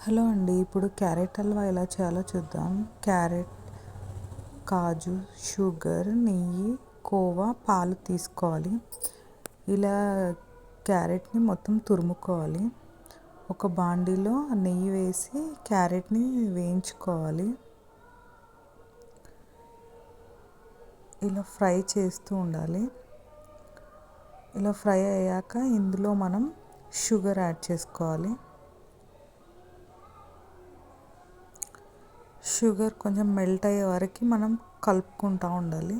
Hello అండి, ఇప్పుడు carrot halwa ఎలా చేయాలో చూద్దాం. క్యారెట్, కాజు, షుగర్, నెయ్యి, కోవా, పాలు తీసుకోవాలి. ఇలా క్యారెట్ని మొత్తం తురుముకోవాలి. ఒక బాండీలో నెయ్యి వేసి క్యారెట్ని వేయించుకోవాలి. ఇలా ఫ్రై చేస్తూ ఉండాలి. ఇలా ఫ్రై అయ్యాక ఇందులో మనం షుగర్ యాడ్ చేసుకోవాలి. షుగర్ కొంచెం మెల్ట్ అయ్యే వరకు మనం కలుపుకుంటూ ఉండాలి.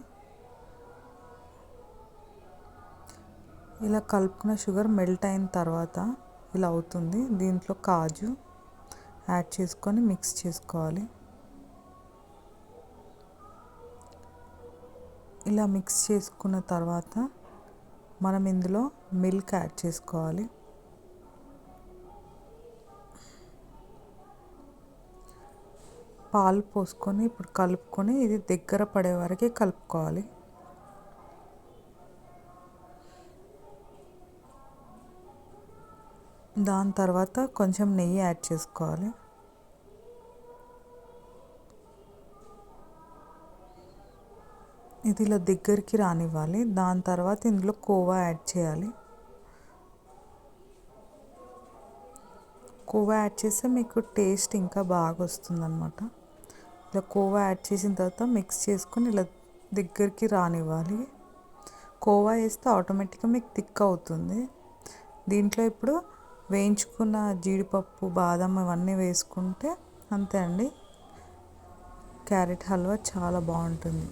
ఇలా కలుపుకున్న షుగర్ మెల్ట్ అయిన తర్వాత ఇలా అవుతుంది. దీంట్లో కాజు యాడ్ చేసుకొని మిక్స్ చేసుకోవాలి. ఇలా మిక్స్ చేసుకున్న తర్వాత మనం ఇందులో మిల్క్ యాడ్ చేసుకోవాలి. పాలు పోసుకొని ఇప్పుడు కలుపుకొని ఇది దగ్గర పడే వరకు కలుపుకోవాలి. దాని తర్వాత కొంచెం నెయ్యి యాడ్ చేసుకోవాలి. ఇది ఇలా దగ్గరికి రానివ్వాలి. దాని తర్వాత ఇందులో కోవా యాడ్ చేయాలి. కోవా యాడ్ చేస్తే మీకు టేస్ట్ ఇంకా బాగా వస్తుందన్నమాట. ఇలా కోవా యాడ్ చేసిన తర్వాత మిక్స్ చేసుకొని ఇలా దగ్గరికి రానివ్వాలి. కోవా వేస్తే ఆటోమేటిక్గా మీకు థిక్ అవుతుంది. దీంట్లో ఇప్పుడు వేయించుకున్న జీడిపప్పు, బాదం ఇవన్నీ వేసుకుంటే అంతే అండి, క్యారెట్ హల్వా చాలా బాగుంటుంది.